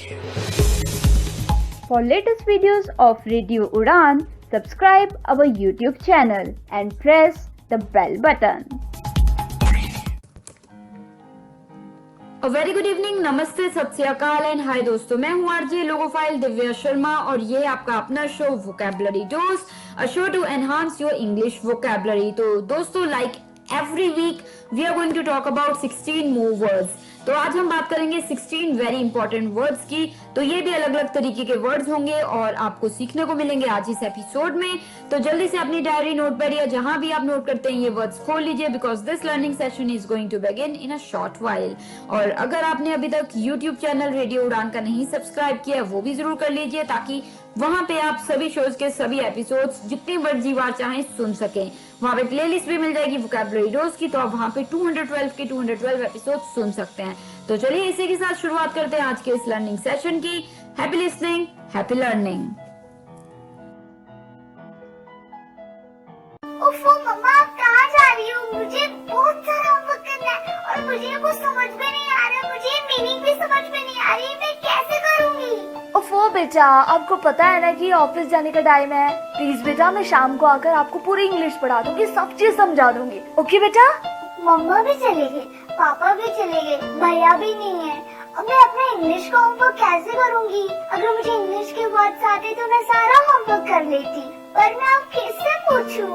For latest videos of Radio Udan, subscribe our YouTube channel and press the bell button. A very good evening, नमस्ते, सत श्री अकाल and hi दोस्तों, मैं हूँ RJ logophile Divya Sharma और ये आपका अपना show vocabulary dose, a show to enhance your English vocabulary. तो दोस्तों, like every week we are going to talk about 16 more words. तो आज हम बात करेंगे 16 वेरी इंपॉर्टेंट वर्ड्स की। तो ये भी अलग अलग तरीके के वर्ड्स होंगे और आपको सीखने को मिलेंगे आज इस एपिसोड में। तो जल्दी से अपनी डायरी, नोटपैड या जहां भी आप नोट करते हैं ये वर्ड्स खोल लीजिए, because this learning session is going to begin in a short while. और अगर आपने अभी तक यूट्यूब चैनल रेडियो उड़ान का नहीं सब्सक्राइब किया वो भी जरूर कर लीजिए, ताकि वहां पे आप सभी शोज के सभी एपिसोड्स जितनी मर्जी बार चाहें सुन सकें। वहां पे प्लेलिस्ट भी मिल जाएगी वोकैबुलरी डोज की, तो आप वहां पे 212 के 212 एपिसोड सुन सकते हैं। तो चलिए इसी के साथ शुरुआत करते हैं आज के इस लर्निंग सेशन की। Happy listening, happy learning. ओफो मम्मा, आप कहाँ जा रही हो? मुझे बहुत सारा होमवर्क करना है और मुझे कुछ समझ में नहीं आ रहा, मुझे मीनिंग भी समझ में नहीं आ रही, मैं कैसे करूँगी? ओफो बेटा, आपको पता है ना कि ऑफिस जाने का टाइम है। प्लीज बेटा, मैं शाम को आकर आपको पूरी इंग्लिश पढ़ा दूंगी, सब चीज समझा दूंगी। ओके बेटा? मम्मा भी चले गए, पापा भी चले गए, भैया भी नहीं है। अब मैं अपना इंग्लिश का होमवर्क कैसे करूँगी? अगर मुझे इंग्लिश के वर्ड्स आते तो मैं सारा होमवर्क कर लेती, पर मैं अब किससे पूछूं?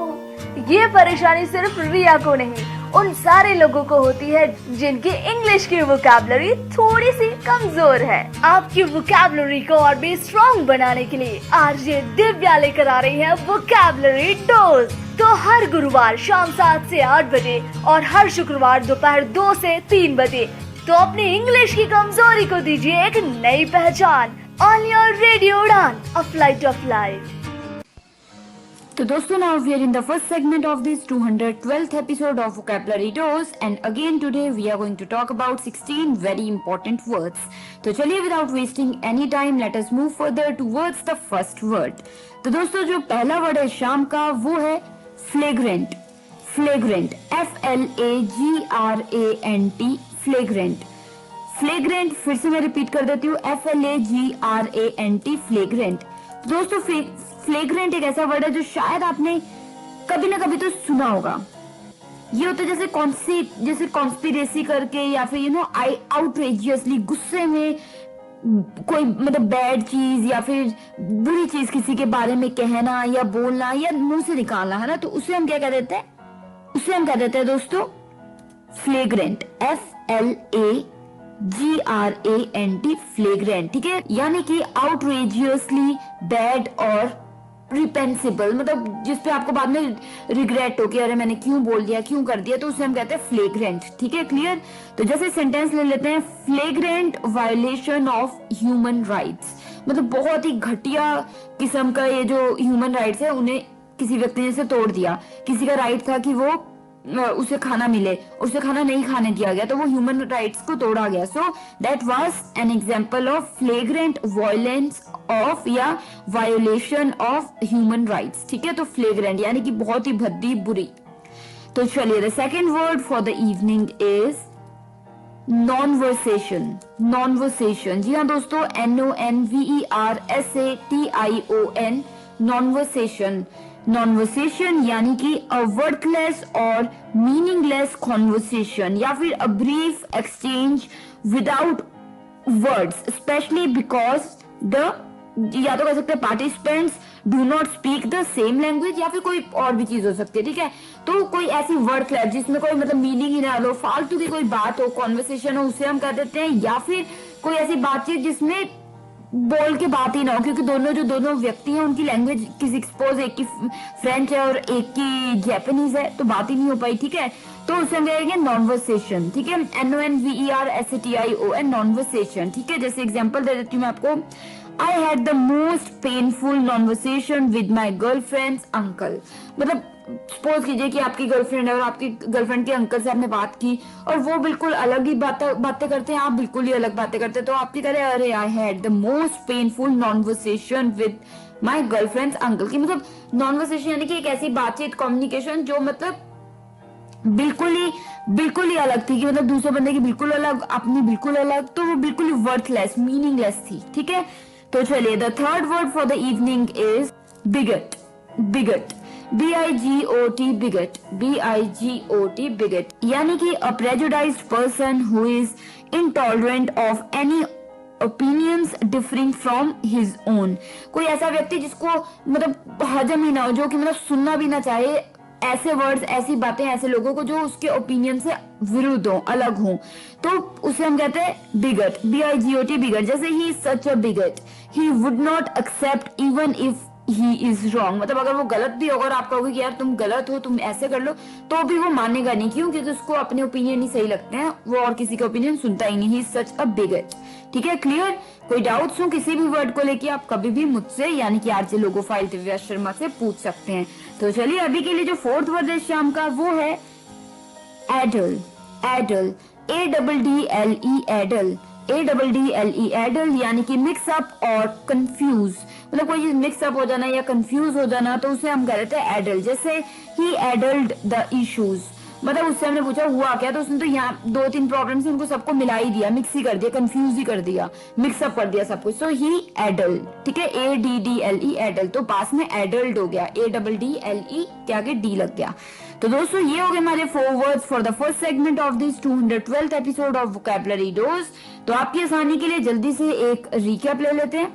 ये परेशानी सिर्फ रिया को नहीं, उन सारे लोगों को होती है जिनकी इंग्लिश की वोकैबुलरी थोड़ी सी कमजोर है। आपकी वोकैबुलरी को और भी स्ट्रॉन्ग बनाने के लिए आरजे दिव्या लेकर आ रही है वोकैबुलरी डोज। तो हर गुरुवार शाम 7 से 8 बजे और हर शुक्रवार दोपहर 2 से 3 बजे तो अपनी इंग्लिश की कमजोरी को दीजिए एक नई पहचान। ऑन योर रेडियो उड़ान, अ फ्लाइट ऑफ लाइफ। तो दोस्तों, now we are in the first segment of this 212th episode of Vocabulary Dose, and again today we are going to talk about 16 very important words. तो चलिए without wasting any time let us move further towards the first word. तो दोस्तों, जो पहला word है शाम का वो है flagrant. Flagrant, FLAGRANT, flagrant. Flagrant, फिर से मैं रिपीट कर देती हूँ, FLAGRANT, flagrant. दोस्तों, फ्लेग्रेंट एक ऐसा वर्ड है जो शायद आपने कभी ना कभी तो सुना होगा। ये होता है जैसे कॉन्स्पिरेसी करके या फिर आउटरेजियसली गुस्से में कोई मतलब बैड चीज या फिर बुरी चीज किसी के बारे में कहना या बोलना या मुंह से निकालना, है ना। तो उसे हम क्या कह देते हैं? उसे हम कह देते हैं दोस्तों फ्लेग्रेंट, FLAGRANT, फ्लेग्रेंट। ठीक है, यानी कि आउटरेजियसली बैड और रिपेंसिबल, मतलब जिसपे आपको बाद में रिग्रेट हो कि अरे मैंने क्यों बोल दिया, क्यों कर दिया, तो उसे हम कहते हैं फ्लेग्रेंट। ठीक है, क्लियर? तो जैसे सेंटेंस ले लेते हैं, flagrant violation of human rights, मतलब बहुत ही घटिया किस्म का ये जो ह्यूमन राइट्स है उन्हें किसी व्यक्ति ने से तोड़ दिया। किसी का राइट था कि वो उसे खाना मिले, उसे खाना नहीं खाने दिया गया, तो वो ह्यूमन राइट्स को तोड़ा गया। So that was an example of flagrant violence of या वायोलेशन ऑफ ह्यूमन राइट्स। ठीक है, तो फ्लेग्रेंट यानी कि बहुत ही भद्दी, बुरी। तो चलिए, the second word for the evening is nonversation. Nonversation, जी हाँ दोस्तों, NONVERSATION, नॉनवर्सेशन। नॉनवर्सेशन यानी कि अ वर्डलेस और मीनिंगलेस कॉन्वर्सेशन या फिर a brief exchange without words, specially because the, या तो कह सकते हैं participants do not speak the same language, या फिर कोई और भी चीज हो सकती है। ठीक है, तो कोई ऐसी वर्ड क्लैश जिसमें कोई मतलब मीनिंग ही ना हो, फालतू की कोई बात हो, कॉन्वर्सेशन हो, उसे हम कह देते हैं। या फिर कोई ऐसी बातचीत जिसमें बोल के बात ही ना हो, क्योंकि दोनों व्यक्ति हैं उनकी लैंग्वेज किसी सपोज एक की फ्रेंच है और एक की जापानीज है, तो बात ही नहीं हो पाई। ठीक है, तो उसे हम कहेंगे नॉनवर्सेशन। ठीक है, NONVERSATION, नॉनवर्सेशन। ठीक है, जैसे एग्जांपल दे देती हूँ मैं आपको, I had the most painful conversation with my girlfriend's uncle. मतलब सपोज कीजिए कि आपकी गर्लफ्रेंड है और आपकी गर्लफ्रेंड के अंकल से आपने बात की और वो बिल्कुल अलग ही बातें करते हैं, आप बिल्कुल ही अलग बातें करते हैं, तो आप क्या करें, अरे आई had the most painful conversation with my girlfriend's uncle. की मतलब नॉनवर्सेशन यानी कि एक ऐसी बातचीत, कम्युनिकेशन जो मतलब बिल्कुल ही अलग थी, कि मतलब दूसरे बंदे की बिल्कुल अलग, अपनी बिल्कुल अलग, तो वो बिल्कुल ही वर्थलेस, मीनिंगलेस थी। ठीक है, तो चलिए the third word for the evening is bigot. Bigot, B-I-G-O-T, bigot, B-I-G-O-T, bigot, यानी कि a prejudiced person who is intolerant of any opinions differing from his own. कोई ऐसा व्यक्ति जिसको मतलब हजम ही ना हो, जो कि मतलब सुनना भी ना चाहे ऐसे वर्ड्स, ऐसी बातें, ऐसे लोगों को जो उसके ओपिनियन से विरुद्ध हो, अलग हो, तो उसे हम कहते हैं बिगट, B-I-G-O-T, बिगट। जैसे he is such a bigot, he would not accept even if he is wrong. मतलब अगर वो गलत भी होगा और आप कहोगे कि यार तुम गलत हो, तुम ऐसे कर लो, तो भी वो मानेगा नहीं। क्यों? क्योंकि उसको अपने ओपिनियन ही सही लगते हैं, वो और किसी का ओपिनियन सुनता ही नहीं। ही इज सच अ बिगट। ठीक है, क्लियर? कोई डाउट्स हो किसी भी वर्ड को लेके, आप कभी भी मुझसे यानी कि आरजे लोगोफाइल दिव्या शर्मा से पूछ सकते हैं। तो चलिए अभी के लिए जो फोर्थ वर्ड है शाम का, वो है एडल। एडल, A-D-D-L-E, एडल, A-D-D-L-E, एडल, यानी कि मिक्स अप और कंफ्यूज। मतलब कोई चीज मिक्स अप हो जाना या कंफ्यूज हो जाना, तो उसे हम कहते हैं एडल। जैसे ही एडल्ड द इश्यूज, मतलब उससे हमने पूछा हुआ क्या, तो उसने तो यहाँ 2-3 प्रॉब्लम से उनको सबको मिला ही दिया, मिक्स ही कर दिया, कंफ्यूज ही कर दिया, मिक्सअप कर दिया सब कुछ। सो ही एडल। ठीक है, A-D-D-L-E, एडल, तो पास में एडल्ड हो गया, A-D-D-L-E के आगे डी लग गया। तो दोस्तों ये हो गए हमारे 4 words for the first segment of this 212th episode of vocabulary dose. तो आपकी आसानी के लिए जल्दी से एक रिकैप ले लेते हैं।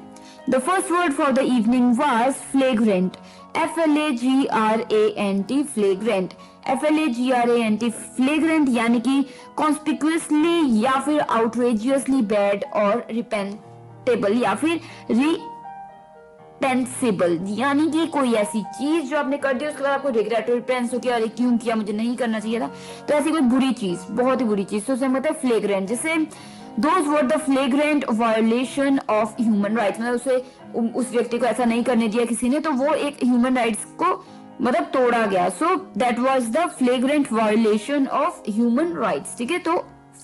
The first word for the evening was flagrant, F-L-A-G-R-A-N-T, flagrant, F-L-A-G-R-A-N-T, flagrant, यानी कि conspicuously या फिर outrageously bad और reprehensible या फिर reprehensible, यानी कि कोई ऐसी चीज जो आपने कर दी उसके बाद आपको रिग्रेट हो, रिपेंस हो कि अरे क्यों किया, मुझे नहीं करना चाहिए था, तो ऐसी कोई बुरी चीज, बहुत ही बुरी चीज, तो उसे हम कहते हैं फ्लेग्रेंट। जैसे Those were the flagrant violation of human rights, मतलब उसे उस व्यक्ति को ऐसा नहीं करने दिया किसी ने, तो वो एक ह्यूमन राइट्स को मतलब तोड़ा गया। So that was the flagrant violation of human rights. ठीक है, तो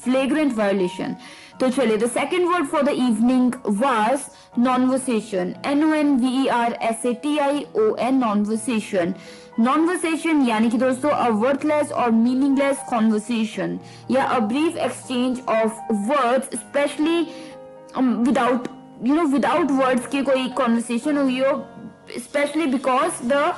फ्लेग्रेंट वायोलेशन। तो चलिए the second word for the evening was nonversation, N-O-N-V-E-R-S-A-T-I-O-N, nonversation. Nonversation यानी कि दोस्तों अ वर्थलेस और मीनिंगलेस कॉन्वर्सेशन या a brief exchange of words, specially without words की कोई कॉन्वर्सेशन हुई हो, specially because the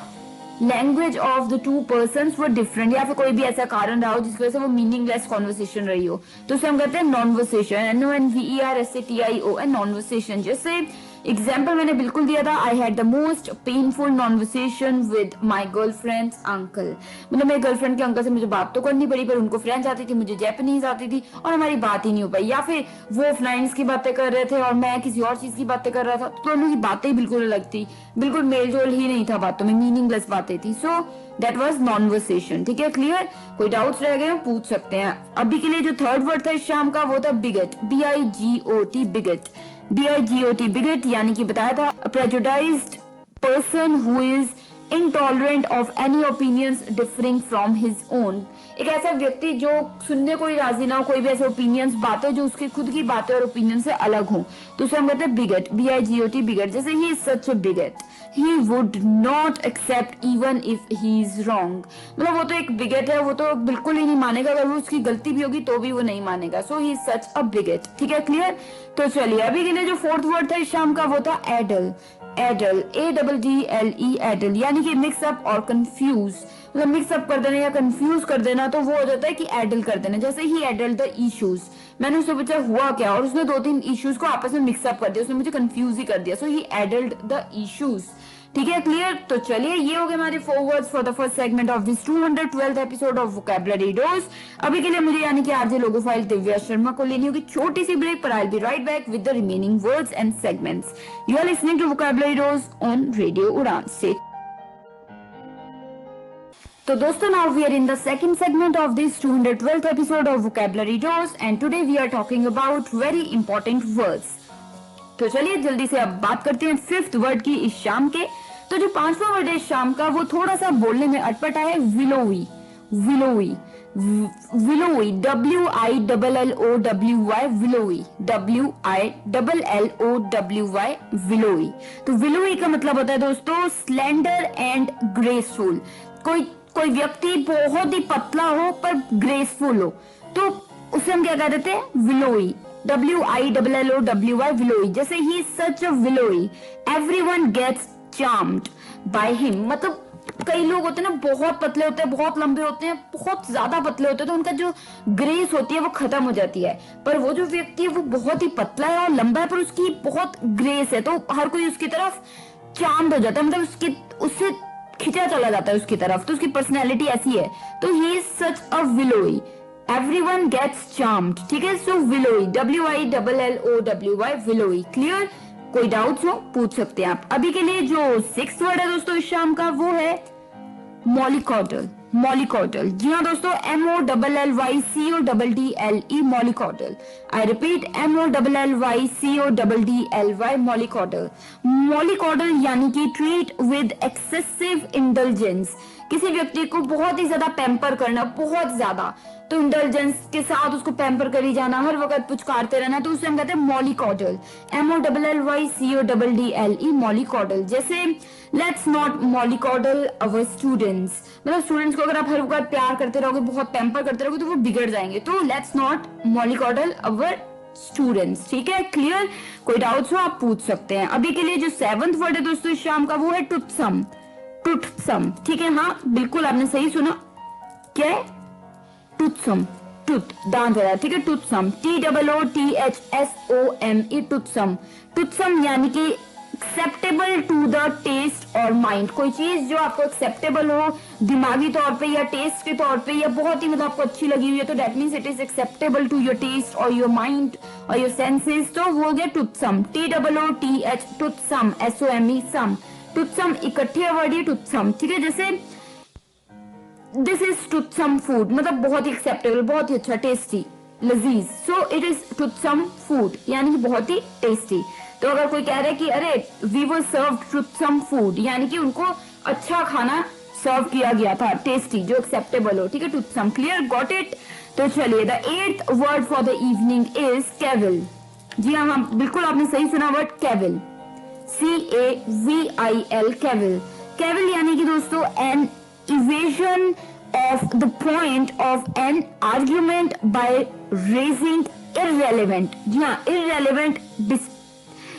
language of the 2 persons were different, या फिर कोई भी ऐसा कारण रहा हो जिसकी वजह से वो मीनिंगलेस कॉन्वर्सेशन रही हो, तो उसे हम कहते हैं नॉनवर्सेशन, N-O-N-V-E-R-S-A-T-I-O-N, नॉनवर्सेशन। जैसे एग्जाम्पल मैंने बिल्कुल दिया था, I had the most painful nonversation with my girlfriend's uncle. मतलब मेरे गर्लफ्रेंड के अंकल से मुझे बात तो करनी पड़ी, पर उनको फ्रेंच आती थी, मुझे जैपनीज आती थी, और हमारी बात ही नहीं हो पाई। या फिर वो फ्लाइंस की बातें कर रहे थे और मैं किसी और चीज की बातें कर रहा था, तो दोनों की बातें बिल्कुल अलग थी, बिल्कुल मेलजोल ही नहीं था बातों में, मीनिंगलेस बातें थी। So that was nonversation. ठीक है, क्लियर? कोई डाउट्स रह गए पूछ सकते हैं। अभी के लिए जो थर्ड वर्ड था इस शाम का, वो था wicket, B-I-G-O-T, bigot, B-I-G-O-T, bigot, यानी कि बताया था prejudiced person who is intolerant of any opinions differing from his own. एक ऐसा व्यक्ति जो सुनने को ही राजी ना हो, कोई भी ऐसे ओपिनियंस, बातें जो उसकी खुद की बातें और ओपिनियन से अलग हो, तो उसे हम कहते हैं बिगट, B-I-G-O-T, बिगट। जैसे he is such a bigot, he would not accept even if he is wrong, मतलब वो तो एक बिगट है, वो तो बिल्कुल ही नहीं मानेगा, अगर वो उसकी गलती भी होगी तो भी वो नहीं मानेगा। So he is such a bigot. ठीक है, क्लियर? तो चलिए अभी के लिए जो फोर्थ वर्ड था इस शाम का, वो था एडल। एडल, A-D-D-L-E, एडल, यानी कि मिक्सअप और कंफ्यूज, मतलब मिक्सअप कर देना या कंफ्यूज कर देना, तो वो हो जाता है कि एडल कर देना। जैसे ही एडल द इश्यूज, मैंने उससे पूछा हुआ क्या, और उसने 2-3 इश्यूज को आपस में मिक्सअप कर दिया, उसने मुझे कंफ्यूज ही कर दिया। सो ही एडल्ड द इश्यूज। ठीक है, क्लियर? तो चलिए ये हो गए हमारे 4 words for the first segment of this 212th episode of vocabulary dose. अभी के लिए मुझे यानी कि आरजे लोगोफाइल दिव्या शर्मा को लेनी होगी छोटी सी ब्रेक, पर I will be right back with the remaining words and segments. You are listening to vocabulary dose on radio Udaan से। तो दोस्तों now we are in the second segment of this 212th episode of Vocabulary Dose and today we are talking about very important words। तो चलिए जल्दी से अब बात करते हैं 5th वर्ड की इस शाम के। तो जो 5वां वर्ड है इस शाम का, वो थोड़ा सा बोलने में अटपटा है, विलोई। विलोई, विलोई, W-I-L-L-O-W-Y, विलोई, W-I-L-L-O-W-Y, विलोई। तो विलोई का मतलब होता है दोस्तों स्लेंडर एंड ग्रेसफुल, कोई कोई व्यक्ति बहुत ही पतला हो पर ग्रेसफुल हो, तो उसे हम क्या कह देते हैं? विलोई। WILLOWY, willowy. जैसे he such a willowy, everyone gets charmed by him. मतलब कई लोग होते हैं ना, बहुत पतले होते हैं, बहुत लंबे होते हैं, बहुत ज्यादा पतले होते हैं, तो उनका जो ग्रेस होती है वो खत्म हो जाती है। पर वो जो व्यक्ति है वो बहुत ही पतला है और लंबा है, पर उसकी बहुत ग्रेस है, तो हर कोई उसकी तरफ चार्म्ड हो जाता है, मतलब उससे खिंचा चला जाता है उसकी तरफ, तो उसकी पर्सनैलिटी ऐसी है। तो he is such a willowy, everyone gets charmed. ठीक है, so willowy, WILLOWY, willowy. Clear? कोई डाउट्स हो पूछ सकते हैं आप। अभी के लिए जो 6th वर्ड है दोस्तों इस शाम का, वो है मॉलिकॉडल। मॉलिकॉडल, जी हाँ दोस्तों, MOLLYCODDLE, mollycoddle. I repeat, MOLLYCODDLY, mollycoddle. Mollycoddle यानी कि ट्रीट विद एक्सेसिव इंडल्जेंस, किसी व्यक्ति को बहुत ही ज्यादा पैम्पर करना, बहुत ज्यादा, तो इंडल्जेंस के साथ उसको पैम्पर करी जाना, हर वक्त पुचकारते रहना, तो उसे हम कहते हैं मॉलिकॉडल। MOLLYCODDLE, मॉलिकॉडल। जैसे लेट्स नॉट मॉलिकॉडल अवर स्टूडेंट्स, मतलब स्टूडेंट्स को अगर आप हर वक्त प्यार करते रहोगे, बहुत पैम्पर करते रहोगे, तो वो बिगड़ जाएंगे, तो लेट्स नॉट मॉलिकॉडल अवर स्टूडेंट्स। ठीक है, क्लियर? कोई डाउट्स हो आप पूछ सकते हैं। अभी के लिए जो 7th वर्ड है दोस्तों इस शाम का, वो है टुथसम। टुथसम, ठीक है, हाँ बिल्कुल आपने सही सुना। क्या? टुथसम, टूथ, दांत है, ठीक है, टुथसम, TOOTHSOME, टुथसम। टुथसम यानी कि एक्सेप्टेबल टू द टेस्ट और माइंड, कोई चीज जो आपको एक्सेप्टेबल हो दिमागी तौर पे या टेस्ट के तौर पे, या बहुत ही मतलब आपको अच्छी लगी हुई है, तो that means it is acceptable to your taste और योर माइंड और योर सेंसेस, तो वो हो गया टुथसम। TOOTH, टुथसम, SOME, सम। टुथसम इकट्ठे वर्ड है टुथसम, ठीक है। जैसे दिस इज टुथसम फूड, मतलब बहुत ही एक्सेप्टेबल, बहुत ही अच्छा, टेस्टी, लजीज, सो इट इज टुथसम फूड, यानी कि बहुत ही टेस्टी। तो अगर कोई कह रहा है कि अरे वी वर सर्व्ड टुथसम फूड, यानी कि उनको अच्छा खाना सर्व किया गया था, टेस्टी, जो एक्सेप्टेबल हो, ठीक है, टुथसम। क्लियर? Got it? तो चलिए, the 8th word for the evening is cavil. जी हाँ, बिल्कुल आपने सही सुना word cavil, CAVIL, cavil. Cavil यानी कि दोस्तों an evasion of the point of an argument by raising irrelevant, जी हाँ, irrelevant,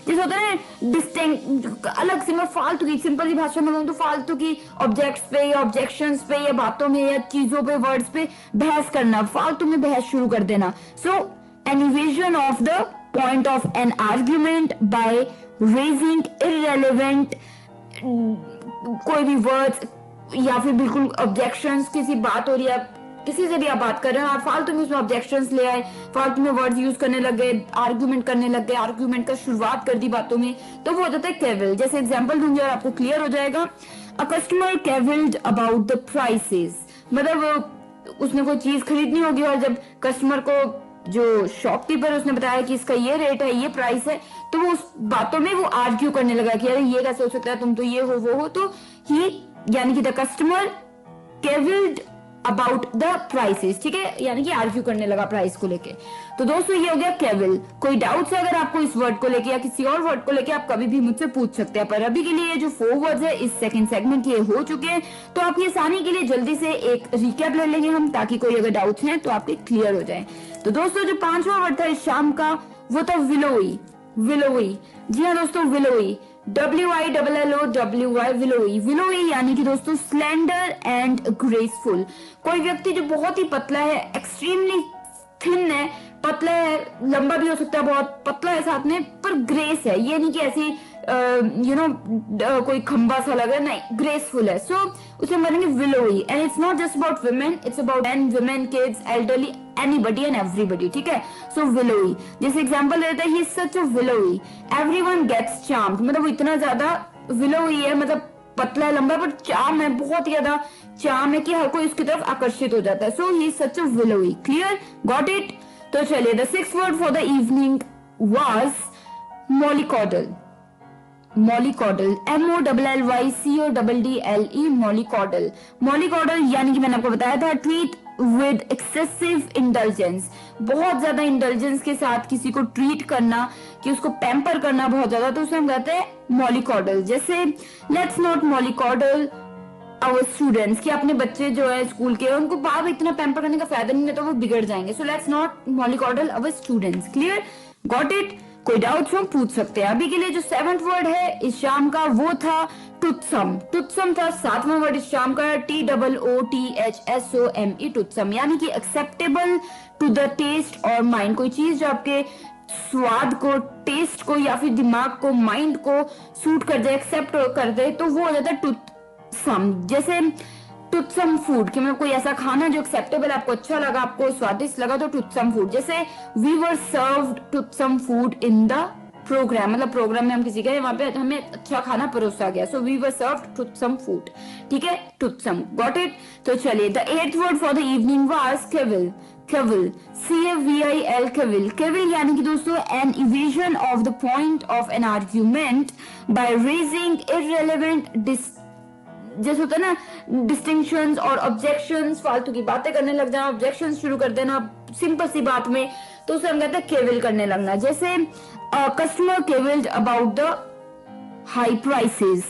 जैसे होता है डिस्टिंक्ट, अलग से, मैं फालतू की, सिंपल सी भाषा में कहूँ तो फालतू की ऑब्जेक्ट्स पे या ऑब्जेक्शंस पे या बातों में या चीजों पे, वर्ड्स पे बहस करना, फालतू में बहस शुरू कर देना। So an evasion of the point of an argument by raising irrelevant, कोई भी वर्ड्स या फिर बिल्कुल ऑब्जेक्शंस, किसी बात हो रही है, किसी से भी आप बात कर रहे हो, आप फालतू में उसमें ऑब्जेक्शंस ले आए, फालतू में वर्ड्स यूज करने लग गए, आर्ग्यूमेंट करने लग गए, आर्ग्यूमेंट का शुरुआत कर दी बातों में, तो वो हो जाता है कैविल। जैसे एग्जांपल दूंगी और आपको क्लियर हो जाएगा। A customer कैविल्ड about the prices, मतलब उसने कोई चीज खरीदनी होगी और जब कस्टमर को जो शॉपकीपर उसने बताया कि इसका ये रेट है, ये प्राइस है, तो वो उस बातों में वो आर्ग्यू करने लगा कि अरे ये कैसे हो सकता है, तुम तो ये हो वो हो, तो ही यानी कि the customer cavilled about the prices, ठीक है, यानी कि आर्ग्यू करने लगा प्राइस को लेके। तो दोस्तों ये हो गया केविल। कोई डाउट्स है अगर आपको इस वर्ड को लेके या किसी और वर्ड को लेके, आप कभी भी मुझसे पूछ सकते हैं। पर अभी के लिए जो 4 वर्ड्स है इस सेकंड सेगमेंट के हो चुके हैं, तो आपकी आसानी के लिए जल्दी से एक रिकैप ले लेंगे हम, ताकि कोई अगर डाउट्स हैं तो आपके क्लियर हो जाए। तो दोस्तों जो 5वां वर्ड था इस शाम का, वो था विलोई। विलोई, जी हाँ दोस्तों, विलोई, WILLOWY, विलोई। विलोई यानी कि दोस्तों स्लेंडर एंड ग्रेसफुल, कोई व्यक्ति जो बहुत ही पतला है, एक्सट्रीमली थिन है, पतला है, लंबा भी हो सकता है, बहुत पतला है साथ में, पर ग्रेस है, ये नहीं कि ऐसी कोई खंबा सा लग रहा है, नहीं, ग्रेसफुल है। सो उसे हम बोलेंगे willowy. And it's not just about women, it's about men, women, kids, elderly, anybody and everybody, ठीक है। सो विलोई, जैसे एग्जांपल देते हैं, he is such a willowy, everyone gets charmed, मतलब वो इतना ज्यादा विलोई है, मतलब पतला है, लंबा, पर चार्म है, बहुत ही ज्यादा चार्म है कि हर कोई उसकी तरफ आकर्षित हो जाता है। So he is such a willowy. Clear? Got it? तो चलिए, the 6th word for the evening was mollycoddle. Mollycoddle, MOLLYCODDLE, mollycoddle. Mollycoddle यानी कि मैंने आपको बताया था ट्रीट विद एक्सेसिव इंडल्जेंस, बहुत ज्यादा इंडल्जेंस के साथ किसी को ट्रीट करना, कि उसको पैम्पर करना बहुत ज्यादा, तो उसे हम कहते हैं मॉलिकॉडल। जैसे let's not mollycoddle our students कि अपने बच्चे जो है स्कूल के उनको बार बार इतना पैम्पर करने का फायदा नहीं है, तो वो बिगड़ जाएंगे. So let's not mollycoddle our students. Clear? Got it? कोई डाउट्स हो पूछ सकते हैं. अभी के लिए जो 7th वर्ड है इस शाम का वो था टुत्सम. टुत्सम था 7वां वर्ड इस शाम का, TOOTHSOME, टुत्सम, यानी कि एक्सेप्टेबल टू द टेस्ट और माइंड. कोई चीज जो आपके स्वाद को, टेस्ट को या फिर दिमाग को, माइंड को सूट कर दे, एक्सेप्ट कर दे, तो वो हो जाता है टुत्सम. जैसे टुत्सम फूड कि मतलब कोई ऐसा खाना जो एक्सेप्टेबल, आपको अच्छा लगा, आपको स्वादिष्ट लगा, तो टुत्सम फूड. जैसे we were served toothsome food in the program, मतलब प्रोग्राम में हम किसी के वहां पे हमें अच्छा खाना परोसा गया. So we were served toothsome food. ठीक है, टुत्सम. Got it? तो चलिए, the 8th word for the evening was cavil. Cavil, CAVIL, cavil. Cavil यानी कि दोस्तों an evasion of the point of an argument by raising irrelevant, जैसे होता है ना डिस्टिंक्शंस और ऑब्जेक्शंस, फालतू की बातें करने लग जाना, ऑब्जेक्शंस शुरू कर देना सिंपल सी बात में, तो उसे हम कहते हैं केविल करने लगना. जैसे customer cavilled about the high prices,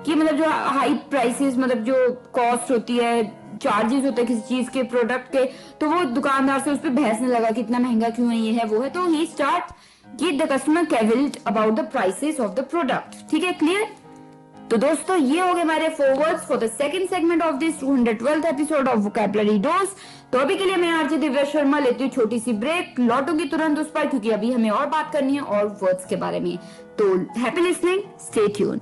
कि मतलब जो हाई प्राइसेस मतलब जो कॉस्ट होती है, चार्जेस होते हैं किसी चीज के, प्रोडक्ट के, तो वो दुकानदार से उस पर बहसने लगा कि इतना महंगा क्यों है, ये है वो है. तो ही स्टार्ट कि the customer cavilled about the prices of the product. ठीक है, क्लियर? तो दोस्तों ये हो गए हमारे 4 words for the second segment of this 212th episode of vocabulary dose. तो अभी के लिए मैं आरजे दिव्या शर्मा लेती हूँ छोटी सी ब्रेक, लौटूंगी तुरंत उस पर, क्योंकि अभी हमें और बात करनी है और वर्ड्स के बारे में. तो happy listening, stay tuned.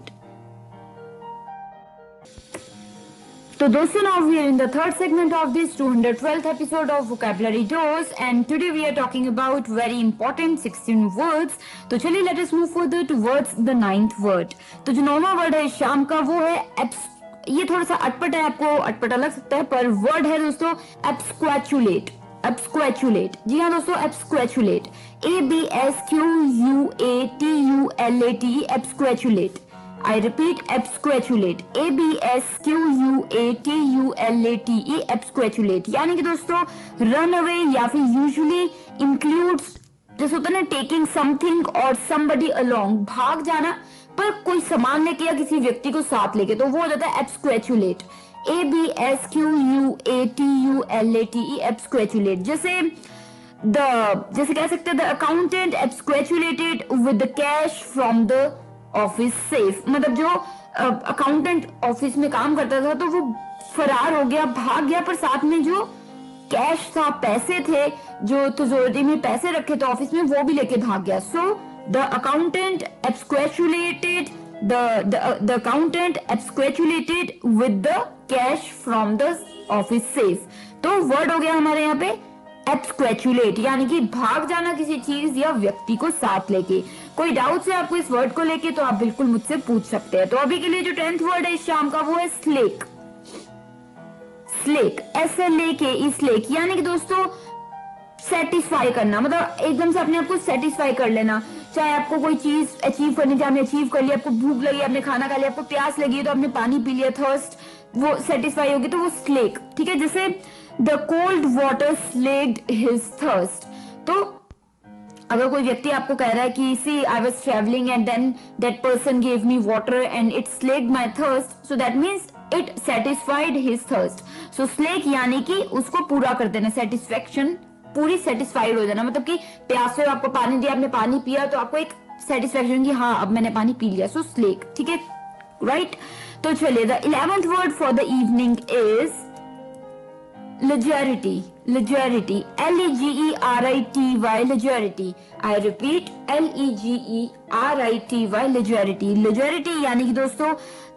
So दोस्तों, now we are in the third segment of this 212th episode of Vocabulary Dose, and today we are talking about very important 16 words. तो चलिए let us move further towards the 9th word. तो जो 9वां word है शाम का वो है ये थोड़ा सा अटपट है, आपको अटपटा लग सकता है, पर वर्ड है दोस्तों एब्सक्वैचुलेट. एब्सक्वैचुलेट, जी हाँ दोस्तों, एब्सक्वैचुलेट, ABSQUATULATE, एब्सक्वैचुलेट. I repeat, absquatulate, ABSQUATULATE, absquatulate. यानी कि दोस्तों रन अवे या फिर यूजुअली इंक्लूड्स, जैसे होता है ना टेकिंग समथिंग और समबडी अलोंग, भाग जाना पर कोई सामान लेके या किसी व्यक्ति को साथ लेके, तो वो हो जाता है absquatulate. ABSQUATULATE, absquatulate. जैसे कह सकते हैं the accountant absquatulated with the cash from the office safe, मतलब जो अकाउंटेंट ऑफिस में काम करता था तो वो फरार हो गया, भाग गया, पर साथ में जो कैश था, पैसे थे, जो तिजोरी में पैसे रखे थे ऑफिस में, वो भी लेके भाग गया. So the accountant absquatulated the accountant absquatulated with the cash from the office safe. तो वर्ड हो गया हमारे यहाँ पे एब्सक्वैचुलेट, यानी कि भाग जाना किसी चीज या व्यक्ति को साथ लेके. कोई डाउट है आपको इस वर्ड को लेके तो आप बिल्कुल मुझसे पूछ सकते हैं. तो अभी के लिए जो 10th वर्ड है इस शाम का वो है स्लेक. स्लेक, SLAKE, स्लेक, यानी कि दोस्तों सेटिस्फाई करना, मतलब एकदम से अपने आप को सेटिस्फाई कर लेना. चाहे आपको कोई चीज अचीव करनी, चाहे आपने अचीव कर लिया, आपको भूख लगी, आपने खाना खा लिया, आपको प्यास लगी है तो आपने पानी पी लिया, थर्स्ट वो सेटिस्फाई होगी, तो वो स्लेक. ठीक है, जैसे the cold water slaked his thirst. तो अगर कोई व्यक्ति आपको कह रहा है कि see I was travelling and then that person give me water and it slaked my thirst, so that means it satisfied his thirst. So slake यानी कि उसको पूरा कर देना, सेटिस्फेक्शन, पूरी सेटिस्फाइड हो जाना, मतलब कि प्यासे हो, आपको पानी दिया, आपने पानी पिया, तो आपको एक सेटिस्फेक्शन कि हाँ अब मैंने पानी पी लिया. सो स्लेक. ठीक है, राइट. तो चलिए, the 11th word for the evening is legerity. Legerity, LEGERITY, legerity. I repeat, LEGERITY, legerity. Legerity यानी कि दोस्तों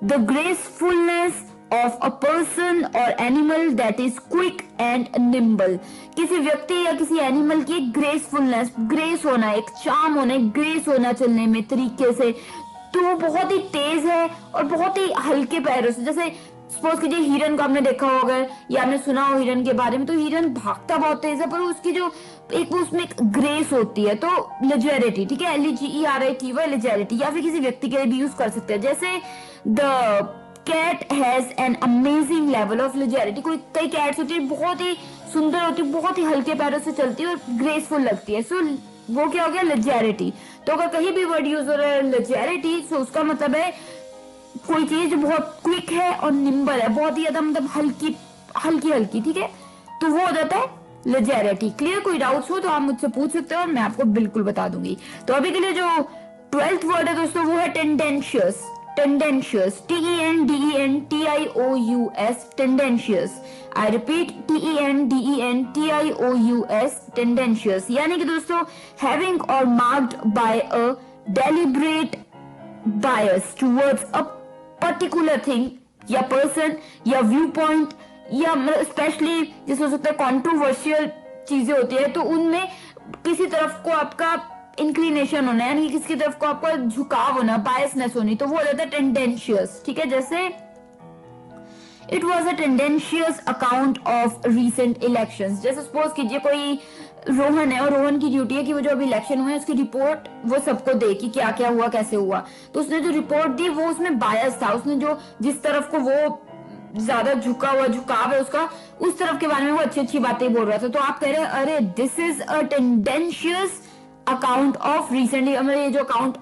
the gracefulness of a person or animal that is quick and nimble. किसी व्यक्ति या किसी एनिमल की ग्रेसफुलनेस, ग्रेस होना, एक चार्म होना, एक ग्रेस होना चलने में तरीके से, तो वो बहुत ही तेज है और बहुत ही हल्के पैरों से. जैसे सपोज कीजिए हिरन को आपने देखा होगा या आपने सुना हो हिरन के बारे में, तो हिरन भागता बहुत तेज है पर उसकी जो एक उसमें एक ग्रेस होती है. तो लेजेरिटी. ठीक है, LEGERITY, लेजेरिटी. या फिर किसी व्यक्ति के लिए भी यूज कर सकते हैं. जैसे the cat has an amazing level of legerity. कई कैट्स होती है बहुत ही सुंदर होती है, बहुत ही हल्के पैरों से चलती है और ग्रेसफुल लगती है. सो वो क्या हो गया, लेजेरिटी. तो अगर कहीं भी वर्ड यूज हो रहा है लेजेरिटी, तो उसका मतलब है कोई चीज बहुत क्विक है और निम्बल है, बहुत ही ज्यादा मतलब हल्की हल्की, ठीक है, तो वो हो जाता है लेजेरिटी। क्लियर? कोई डाउट्स हो तो आप मुझसे पूछ सकते हो और मैं आपको बिल्कुल बता दूंगी। तो अभी के लिए जो 12th वर्ड है दोस्तों वो है टेंडेंशियस। टेंडेंशियस, TENDENTIOUS, टेंडेंशियस। आई रिपीट, TENDENTIOUS, टेंडेंशियस, यानी कि दोस्तों हैविंग और marked by a deliberate bias towards a particular thing या पर्सन या व्यू पॉइंट, या स्पेशली जैसे हो सकता है कॉन्ट्रोवर्शियल चीजें होती है तो उनमें किसी तरफ को आपका इंक्लिनेशन होना, यानी कि किसी तरफ को आपका झुकाव होना, बायसनेस होनी, तो वो हो जाता है टेंडेंशियस। ठीक है, जैसे it was a tendentious account of recent elections. जैसे सपोज कीजिए कोई रोहन है और रोहन की ड्यूटी है कि वो जो अभी इलेक्शन हुए उसकी रिपोर्ट वो सबको दे कि क्या क्या हुआ, कैसे हुआ। तो उसने जो रिपोर्ट दी वो उसमें बायस था, उसने जो जिस तरफ को वो ज्यादा झुकाव है उसका, उस तरफ के बारे में वो अच्छी अच्छी बातें बोल रहा था। तो आप कह रहे हैं अरे this is a tendentious account of recently, ये जो अकाउंट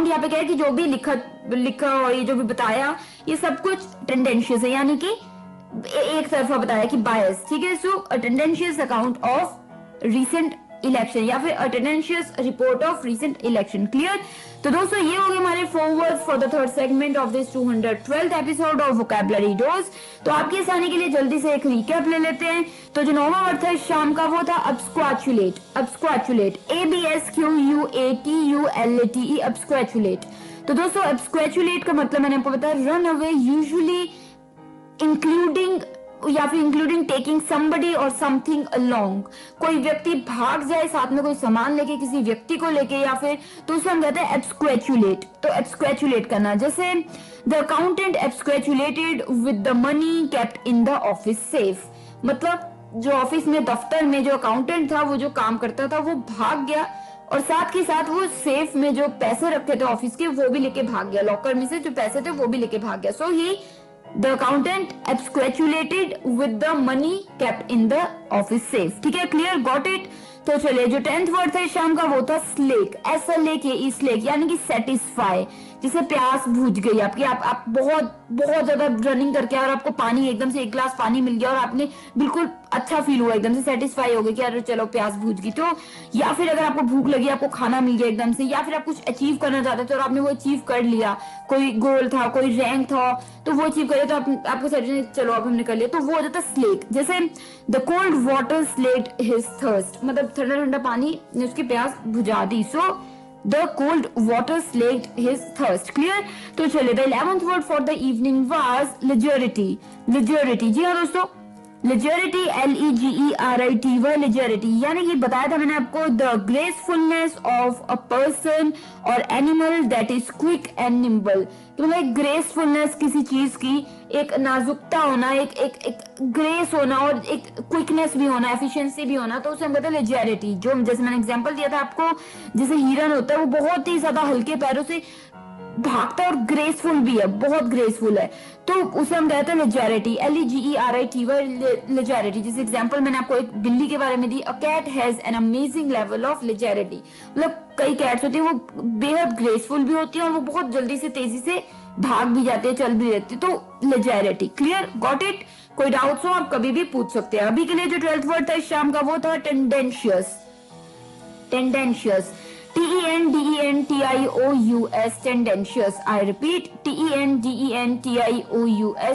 यहाँ पे क्या है कि जो भी लिखा और ये जो भी बताया ये सब कुछ टेंडेंशियस है, यानी कि एक तरफा बताया कि बायस। ठीक है, so a tendentious account of recent election या फिर a tendentious report of recent election. Clear? तो दोस्तों ये हो गए हमारे four word for the third segment of this 212th episode of vocabulary dose. तो आपके आसानी के लिए जल्दी से एक रिकैप ले लेते हैं। तो जो 9वां वर्ड था इस शाम का वो था अब्स्क्वाचुलेट। अब्स्क्वाचुलेट, ABSQUATULATE, अब्स्क्वाचुलेट। तो दोस्तों अब्स्क्वाचुलेट का मतलब मैंने आपको बताया रन अवे, यूजुअली इंक्लूडिंग या फिर इंक्लूडिंग टेकिंग समबडी और समथिंग अलोंग। कोई व्यक्ति भाग जाए साथ में कोई सामान लेके, किसी व्यक्ति को लेके, या फिर तो उसे हम कहते हैं एब्स्क्वेचुलेट। तो एब्स्क्वेचुलेट करना, जैसे the accountant absquatulated with the money kept in the office safe. मतलब जो ऑफिस में, दफ्तर में जो अकाउंटेंट था, वो जो काम करता था, वो भाग गया और साथ के साथ वो सेफ में जो पैसे रखे थे ऑफिस के वो भी लेके भाग गया, लॉकर में से जो पैसे थे वो भी लेके भाग गया। सो ही The accountant absquatulated with the money kept in the office safe. ठीक है, क्लियर? Got it? तो चलिए जो 10th वर्ड था इस शाम का वो था स्लेक। स्लेक यानी कि सेटिस्फाई, जिसे प्यास बुझ गई आपकी, आप बहुत ज्यादा रनिंग करके और आपको पानी एकदम से एक गिलास पानी मिल गया और आपने बिल्कुल अच्छा फील हुआ, एकदम से सेटिस्फाई हो गई कि अरे चलो प्यास बुझ गई। तो या फिर अगर आपको भूख लगी, आपको खाना मिल गया एकदम से, या फिर आप कुछ अचीव करना चाहते थे और आपने वो अचीव कर लिया, कोई गोल था, कोई रैंक था, तो वो अचीव करे तो आपको चलो अब हमने कर लिया, तो वो हो जाता है स्लेक। जैसे the cold water slaked his thirst, मतलब ठंडा ठंडा पानी ने उसकी प्यास बुझा दी। So the cold water slaked his thirst. Clear? तो चलिए the 11th word for the evening was legerity. Legerity, जी हाँ दोस्तों, लेजरिटी, LEGERITY, वह लेजरिटी, यानी कि बताया था मैंने आपको द ग्रेसफुलनेस ऑफ अ पर्सन और animal that is quick and nimble. मतलब एक ग्रेसफुलनेस किसी चीज की, एक नाजुकता होना, एक ग्रेस होना और एक क्विकनेस भी होना, एफिशिएंसी भी होना, तो उसे हम कहते हैं लेजरिटी। जो जैसे मैंने एग्जांपल दिया था आपको, जैसे हिरन होता है वो बहुत ही ज्यादा हल्के पैरों से भागता है और ग्रेसफुल भी है, बहुत ग्रेसफुल है, तो उसे हम कहते हैं लेजरिटी। LEGERITY, लेजरिटी। जैसे एग्जांपल मैंने आपको एक बिल्ली के बारे में दी, a cat has an amazing level of legerity. मतलब कई कैट्स होती है वो बेहद ग्रेसफुल भी होती है और वो बहुत जल्दी से तेजी से भाग भी जाते हैं, चल भी रहती है, तो लेजरिटी। क्लियर? Got it? कोई डाउट्स हो आप कभी भी पूछ सकते हैं। अभी के लिए जो 12th वर्ड था इस शाम का वो था टेंडेंशियस। टेंडेंशियस, TENDENTIOUS, टेंडेंशियस। आई रिपीट, TENDENTIOUS,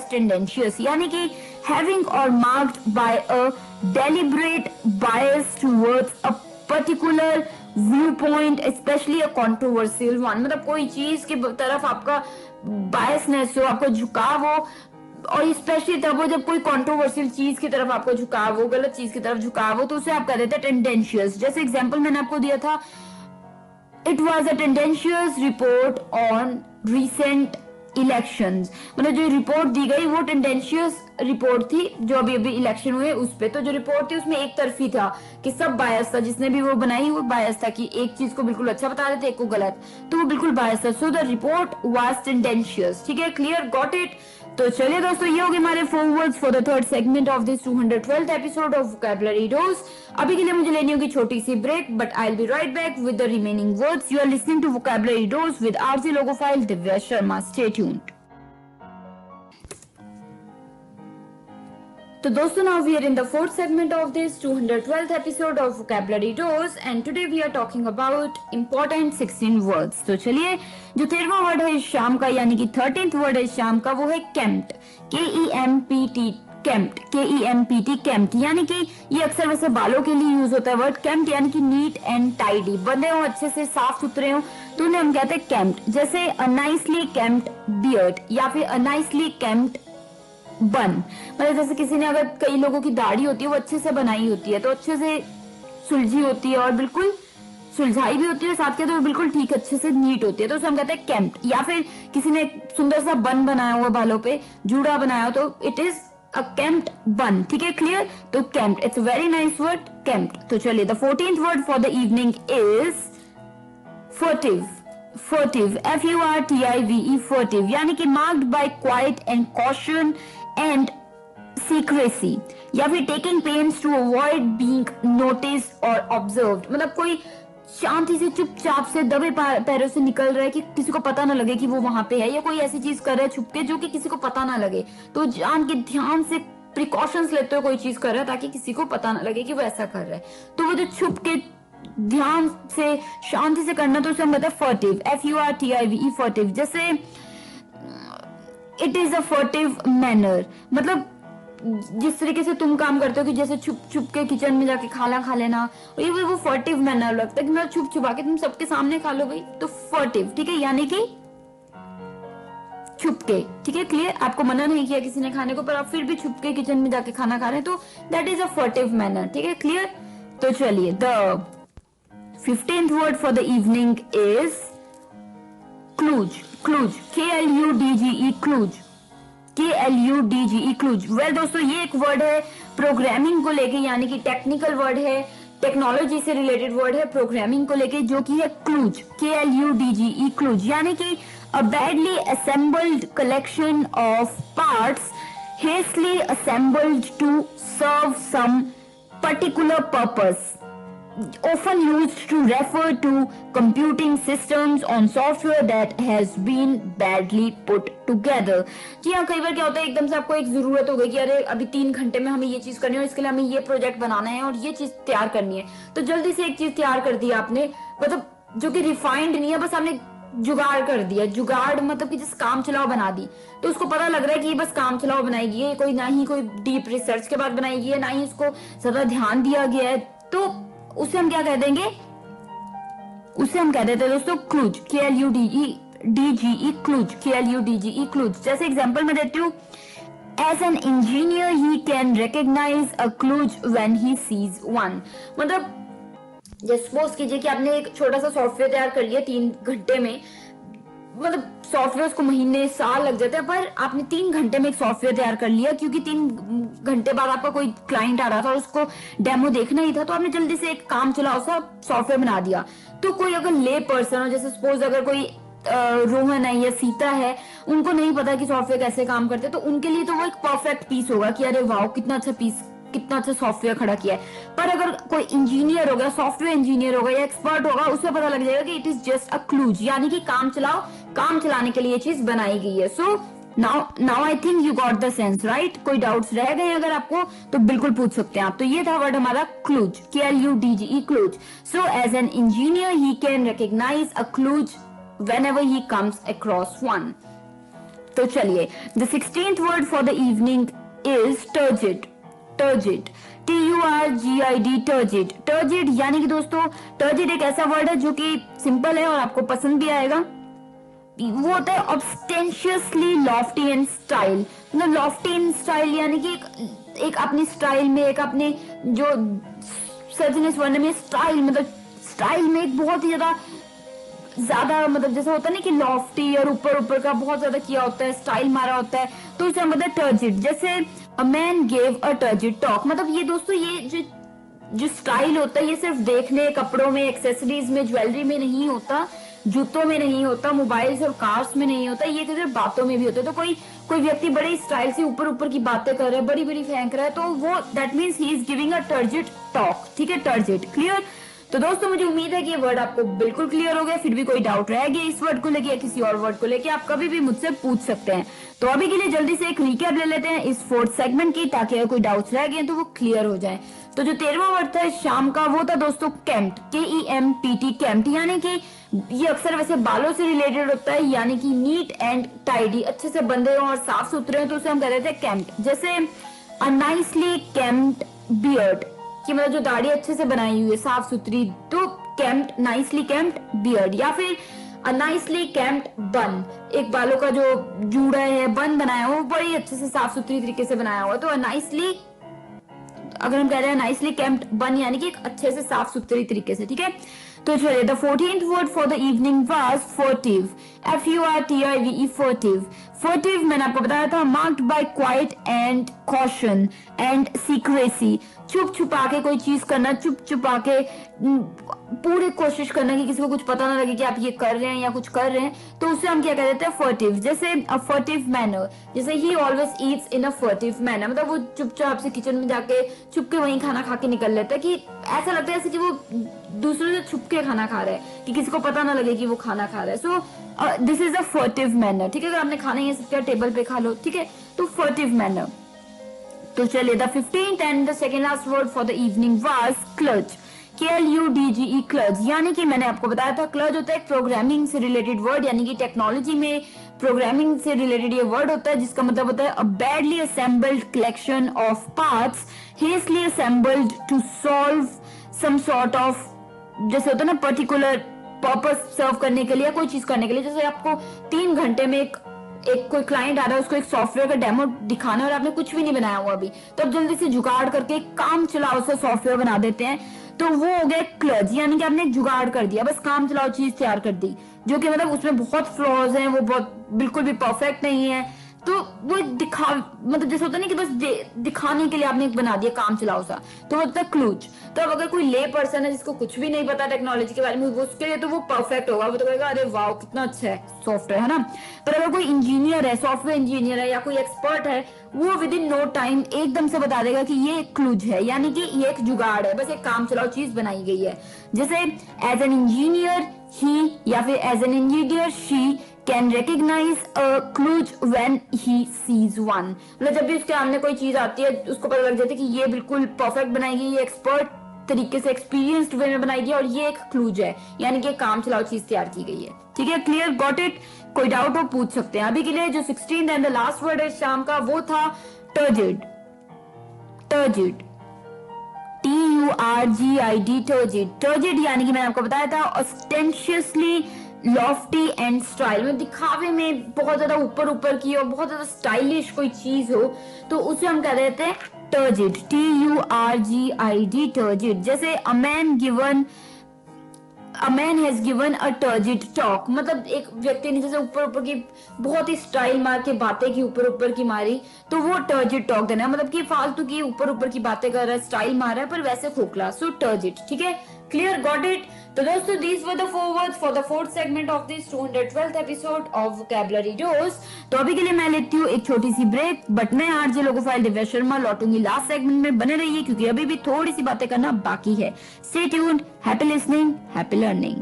टेंडेंशियस, यानी कि हैविंग और marked by a deliberate bias towards a particular view point, specially a controversial one. मतलब कोई चीज की तरफ आपका बायसनेस हो, आपको झुकाव हो, और स्पेशली तब वो जब कोई कंट्रोवर्शियल चीज की तरफ आपको झुकाव हो, गलत चीज की तरफ झुकाव हो, तो उसे आप कह देते हैं टेंडेंशियस। जैसे एग्जांपल मैंने आपको दिया था, it was a tendentious report on recent elections. मतलब जो रिपोर्ट दी गई वो टेंडेंशियस रिपोर्ट थी जो अभी इलेक्शन हुए उस पे। तो जो रिपोर्ट थी उसमें एक तरफी था कि सब बायस था, जिसने भी वो बनाई वो बायस था कि एक चीज को बिल्कुल अच्छा बता देते, एक को गलत, तो वो बिल्कुल बायस था। So the report was tendentious. ठीक है, क्लियर? Got it? तो चलिए दोस्तों, ये हो गए हमारे 4 words for the third segment of this 212th episode of vocabulary dose. अभी के लिए मुझे लेनी होगी छोटी सी break, but I will be right back with the remaining words. You are listening to vocabulary dose with RJ logophile Divya Sharma. Stay tuned. तो दोस्तों, now we are in the fourth segment of this 212th episode of Vocabulary Dose and today we are talking about important 16 words। तो चलिए, जो 13वां word है इस शाम का, यानी कि 13th वर्ड है इस शाम का, वो है केम्प्ट। KEMPT, केम्प्ट, KEMPT, केम्प्ट, यानी कि ये अक्सर वैसे बालों के लिए यूज होता है वर्ड केम्प्ट, यानी कि नीट एंड टाइडी, बंधे हो, अच्छे से साफ सुथरे हो, तो उन्हें हम कहते हैं केम्प्ट। जैसे अ नाइसली केम्प्ट बियर्ड या फिर अ नाइसली केम्प्ट बन, मतलब जैसे किसी ने, अगर कई लोगों की दाढ़ी होती है वो अच्छे से बनाई होती है, तो अच्छे से सुलझी होती है और बिल्कुल सुलझाई भी होती है, साथ के तो बिल्कुल ठीक अच्छे से नीट होती है, तो उसे हम कहते हैं केम्प्ट। या फिर किसी ने सुंदर सा बन बनाया हुआ, बालों पे जूड़ा बनाया हो, तो इट इज अ केम्प्ट बन। ठीक है, क्लियर? तो kempt, it's a very nice word, kempt. तो चलिए, the 14th word for the evening is furtive. Furtive, FURTIVE, furtive, यानी कि marked by quiet and caution and secrecy, या फिर taking pains to avoid being noticed और observed, मतलब कोई शांति से चुपचाप से दबे पैरों से निकल रहा है कि किसी को पता ना लगे कि वो वहां पे है, या कोई ऐसी चीज कर रहा है छुपके जो कि किसी को पता ना लगे, तो जान के ध्यान से प्रिकॉशंस लेते हुए कोई चीज कर रहा है ताकि किसी को पता ना लगे कि वो ऐसा कर रहा है, तो वो जो छुप के ध्यान से शांति से करना, तो उसे हम कहते हैं फर्टिव, FURTIVE, फर्टिव। जैसे it is a furtive manner, मतलब जिस तरीके से तुम काम करते हो कि जैसे छुप छुप के किचन में जाके खाना खा लेना, और ये वो फर्टिव मैनर लगता है कि मतलब छुप छुपा के तुम सबके सामने खा लो भाई, तो फर्टिव। ठीक है, यानी कि छुप के। ठीक है, क्लियर? आपको मना नहीं किया किसी ने खाने को, पर आप फिर भी छुप के किचन में जाके खाना खा रहे हैं, तो that is a furtive manner. ठीक है, क्लियर? तो चलिए, the 15th word for the evening is kludge, kludge, KLUDGE, kludge, KLUDGE, kludge। Well दोस्तों, ये एक वर्ड है प्रोग्रामिंग को लेके, यानी कि टेक्निकल वर्ड है, टेक्नोलॉजी से रिलेटेड वर्ड है प्रोग्रामिंग को लेके, जो कि है क्लूज, KLUDGE, क्लूज, यानी कि a badly assembled collection of parts hastily assembled to serve some particular purpose, often used to refer to computing systems on software that has been badly put together। जी हाँ, कई बार क्या होता है, एकदम से आपको एक जरूरत हो गई कि अरे अभी 3 घंटे में हमें ये चीज करनी है और इसके लिए हमें ये प्रोजेक्ट बनाना है और ये चीज तैयार करनी है, तो जल्दी से एक चीज तैयार कर दी आपने, मतलब जो कि रिफाइंड नहीं है, बस आपने जुगाड़ कर दिया। जुगाड़ मतलब कि जिस काम चलाओ बना दी, तो उसको पता लग रहा है कि ये बस काम चलाओ बनाएगी, ये कोई ना ही कोई डीप रिसर्च के बाद बनाएगी है, ना ही उसको ज्यादा ध्यान दिया गया है, तो उसे हम क्या कह देंगे? उसे हम कह देते हैं दोस्तों kludge, KLUDGE, kludge, KLUDGE, kludge. जैसे एग्जांपल मैं देती हूँ, as an engineer he can recognise a kludge when he sees one, मतलब सपोज कीजिए कि आपने एक छोटा सा सॉफ्टवेयर तैयार कर लिया 3 घंटे में, मतलब सॉफ्टवेयर को महीने साल लग जाते हैं, पर आपने 3 घंटे में एक सॉफ्टवेयर तैयार कर लिया, क्योंकि 3 घंटे बाद आपका कोई क्लाइंट आ रहा था और उसको डेमो देखना ही था, तो आपने जल्दी से एक काम चलाओ सा सॉफ्टवेयर बना दिया। तो कोई अगर ले पर्सन हो, जैसे सपोज अगर कोई रोहन है या सीता है, उनको नहीं पता कि सॉफ्टवेयर कैसे काम करते, तो उनके लिए तो वो एक परफेक्ट पीस होगा कि अरे वाह कितना अच्छा पीस, कितना अच्छा सॉफ्टवेयर खड़ा किया है। पर अगर कोई इंजीनियर होगा, सॉफ्टवेयर इंजीनियर होगा या एक्सपर्ट होगा, उसे पता लग जाएगा कि it is just a clues, यानी कि काम चलाओ, काम चलाने के लिए ये चीज बनाई गई है। So now I think you got the sense, right? कोई डाउट्स रह गए अगर आपको, तो बिल्कुल पूछ सकते हैं आप। तो ये था वर्ड हमारा kludge, KLUDGE, kludge. So as an engineer he can recognise a kludge whenever he comes across one। तो चलिए, the 16th word for the evening is turgid, turgid, TURGID, turgid, turgid, यानी कि दोस्तों turgid एक ऐसा word है जो कि सिंपल है और आपको पसंद भी आएगा। वो होता है ऑब्स्टेंशियसली लॉफ्टी इन स्टाइल, मतलब लॉफ्टी इन स्टाइल यानी कि एक अपनी स्टाइल में, एक अपने जो सजने वर्ण में स्टाइल, मतलब स्टाइल में एक बहुत ही ज्यादा मतलब जैसा होता है ना कि लॉफ्टी और ऊपर ऊपर का बहुत ज्यादा किया होता है, स्टाइल मारा होता है, तो उसे हम बोलते हैं टर्जिड। जैसे a man gave a turgid talk, मतलब ये दोस्तों ये जो स्टाइल होता है ये सिर्फ देखने, कपड़ों में, एक्सेसरीज में, ज्वेलरी में नहीं होता, जूतों में नहीं होता, मोबाइल्स और कार्स में नहीं होता, ये सिर्फ बातों में भी होता है। तो कोई व्यक्ति बड़े स्टाइल से ऊपर ऊपर की बातें कर रहा है, बड़ी बड़ी फेंक रहा है, तो वो that means he is giving a turgid talk, ठीक है, टर्जिट। क्लियर? तो दोस्तों मुझे उम्मीद है कि ये वर्ड आपको बिल्कुल क्लियर हो गया। फिर भी कोई डाउट रह गया इस वर्ड को लेके या किसी और वर्ड को लेके, आप कभी भी मुझसे पूछ सकते हैं। तो अभी के लिए जल्दी से एक रिकैप ले लेते हैं इस 4th सेगमेंट की, ताकि अगर कोई डाउट्स रह गए तो वो क्लियर हो जाए। तो जो 13वां वर्ड था इस शाम का वो था दोस्तों कैम्प्ट, KEMPT, कैम्प्ट, यानी कि ये अक्सर वैसे बालों से रिलेटेड होता है, यानी कि नीट एंड टाइडी, अच्छे से बंधे हो और साफ सुथरे हो, तो उसे हम कह रहे थे कैम्प्ट। जैसे अ नाइसली कैम्प्ट बियर्ड, कि मतलब जो दाढ़ी अच्छे से बनाई हुई है, साफ सुथरी, तो कैम्प्ट, नाइसली कैम्प्ट बियर्ड। या फिर अ नाइसली कैम्प्ट बन, एक बालों का जो जूड़ा है, बन बनाया हुआ, वो बड़ी अच्छे से साफ सुथरी तरीके से बनाया हुआ, तो नाइसली, अगर हम कह रहे हैं नाइसली कैम्प्ट बन, यानी कि एक अच्छे से साफ सुथरी तरीके से, ठीक है। तो चलिए, the 14th word for the evening was furtive, FURTIVE, furtive. Furtive मैंने आपको बताया था, marked by quiet and caution and secrecy, छुप छुपा के कोई चीज करना, छुप छुपा के पूरी कोशिश करना कि किसी को कुछ पता ना लगे कि आप ये कर रहे हैं या कुछ कर रहे हैं, तो उसे हम क्या कह देते हैं, फर्टिव। जैसे अ फर्टिव मैनर, जैसे he always eats in a furtive manner, मतलब वो चुपचाप से किचन में जाके छुप के वहीं खाना खा के निकल लेता है, कि ऐसा लगता है जैसे कि वो दूसरों से छुप के खाना खा रहा है, कि किसी को पता ना लगे कि वो खाना खा रहा है। So this is a furtive manner, ठीक है। अगर आपने खाना ये सब टेबल पे खा लो, ठीक है, तो फर्टिव मैनर। तो चलिए, the 15th and the second last word for the evening was clutch, KLUDGE, clutch, यानी कि मैंने आपको बताया था क्लच होता है प्रोग्रामिंग से रिलेटेड वर्ड, यानी कि टेक्नोलॉजी में प्रोग्रामिंग से रिलेटेड ये वर्ड होता है, जिसका मतलब होता है a badly assembled collection of parts hastily assembled to solve some sort of, जैसे होता है ना पर्टिकुलर पर्पस सर्व करने के लिए, कोई चीज करने के लिए। जैसे आपको 3 घंटे में एक कोई क्लाइंट आ रहा है, उसको एक सॉफ्टवेयर का डेमो दिखाना है और आपने कुछ भी नहीं बनाया हुआ अभी, तो आप जल्दी से जुगाड़ करके काम चलाओ सा सॉफ्टवेयर बना देते हैं, तो वो हो गया क्लच, यानी कि आपने जुगाड़ कर दिया, बस काम चलाओ चीज तैयार कर दी, जो कि मतलब उसमें बहुत फ्लॉज हैं, वो बहुत बिल्कुल भी परफेक्ट नहीं है, तो वो मतलब जैसे होता नहीं कि बस दिखाने के लिए आपने बना दिया काम चलाओ सा, तो वो होता है क्लूच। तो अब अगर कोई ले पर्सन है जिसको कुछ भी नहीं पता टेक्नोलॉजी के बारे में, वो उसके लिए तो वो परफेक्ट होगा, वो तो कहेगा अरे वाह कितना अच्छा है सॉफ्टवेयर, है ना। पर अगर कोई इंजीनियर है, सॉफ्टवेयर इंजीनियर है या कोई एक्सपर्ट है, वो विद इन नो टाइम एकदम से बता देगा कि ये एक क्लूज है, यानी कि ये एक जुगाड़ है, बस एक काम चलाओ चीज बनाई गई है। जैसे एज एन इंजीनियर ही या फिर as an engineer she can recognise a kludge when he sees one, मतलब जब भी उसके सामने कोई चीज आती है उसको पता लग जाता है कि ये बिल्कुल परफेक्ट बनाई गई, ये एक्सपर्ट तरीके से एक्सपीरियंस्ड वे में बनाई गई और ये एक क्लूज है, यानी कि काम चलाओ चीज तैयार की गई है, ठीक है। Clear, got it? कोई डाउट हो पूछ सकते हैं। अभी के लिए जो 16th and the last word है शाम का वो था turgid, turgid, TURGID, turgid. Turgid यानी कि मैंने आपको बताया था ऑस्टेंशियसली लॉफ्टी एंड स्टाइल, में दिखावे में बहुत ज्यादा ऊपर ऊपर की और बहुत ज्यादा स्टाइलिश कोई चीज हो, तो उसे हम कह देते हैं टर्जिड, TURGID, टर्जिड। जैसे a man has given a turgid talk, मतलब एक व्यक्ति ने जैसे ऊपर ऊपर की बहुत ही स्टाइल मार के बातें की, ऊपर ऊपर की मारी, तो वो टर्जिड टॉक देना, मतलब कि फालतू की ऊपर ऊपर की बातें कर रहा है, स्टाइल मार रहा है पर वैसे खोखला, सो टर्जिड, ठीक है। Clear, got it? तो दोस्तों these were the 4 words for the 4th segment of this 212th episode of vocabulary dose। तो अभी के लिए मैं लेती हूँ एक छोटी सी ब्रेक, बट मैं आरजे लोगोफाइल दिव्या शर्मा लौटूंगी लास्ट सेगमेंट में, बने रहिए क्योंकि अभी भी थोड़ी सी बातें करना बाकी है। Stay tuned, happy listening, happy learning.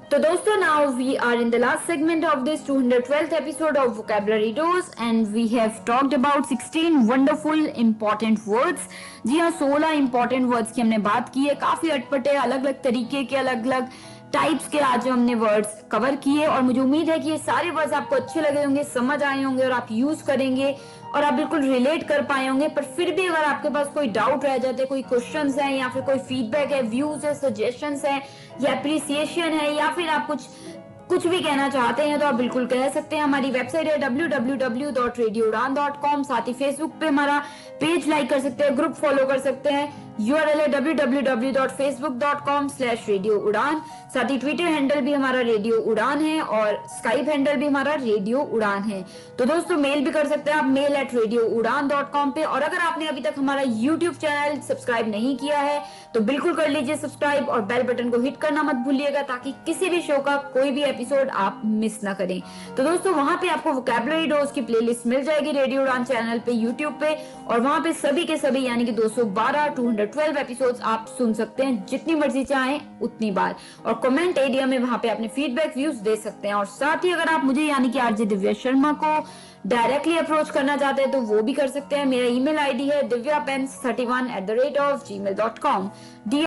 तो दोस्तों now we are in the last segment of this 212th episode of vocabulary dose and we have talked about 16 wonderful important words। जी हाँ, 16 important words की हमने बात की है, काफी अटपटे अलग अलग तरीके के अलग अलग टाइप्स के आज हमने वर्ड्स कवर किए और मुझे उम्मीद है कि ये सारे वर्ड्स आपको अच्छे लगे होंगे, समझ आए होंगे और आप यूज करेंगे और आप बिल्कुल रिलेट कर पाए होंगे। पर फिर भी अगर आपके पास कोई डाउट रह जाते, कोई क्वेश्चंस है या फिर कोई फीडबैक है, व्यूज है, सजेशंस है या अप्रिसिएशन है या फिर आप कुछ भी कहना चाहते हैं तो आप बिल्कुल कह सकते हैं। हमारी वेबसाइट है www.radioudan.com। साथ ही फेसबुक पे हमारा पेज लाइक कर सकते हैं, ग्रुप फॉलो कर सकते हैं URL है www.facebook.com/रेडियो उड़ान। साथ ही ट्विटर हैंडल भी हमारा रेडियो उड़ान है और स्काइप हैंडल भी हमारा रेडियो उड़ान है। तो दोस्तों मेल भी कर सकते हैं आप mail@radioudan.com पे। और अगर आपने अभी तक हमारा YouTube चैनल सब्सक्राइब नहीं किया है तो बिल्कुल कर लीजिए सब्सक्राइब और बेल बटन को हिट करना मत भूलिएगा ताकि किसी भी शो का कोई भी एपिसोड आप मिस ना करें। तो दोस्तों वहां पे आपको वोकैबुलरी डोज की प्लेलिस्ट मिल जाएगी रेडियो उड़ान चैनल पे YouTube पे, और वहां पे सभी के सभी यानी कि 212 212 एपिसोड्स आप सुन सकते हैं जितनी मर्जी चाहें उतनी बार। और कमेंट एरिया में वहां पे अपने फीडबैक व्यूज दे सकते हैं। और साथ ही अगर आप मुझे यानी कि आरजे दिव्या शर्मा को डायरेक्टली अप्रोच करना चाहते हैं तो वो भी कर सकते हैं। मेरा ईमेल आईडी है divyapens31@gmail.com।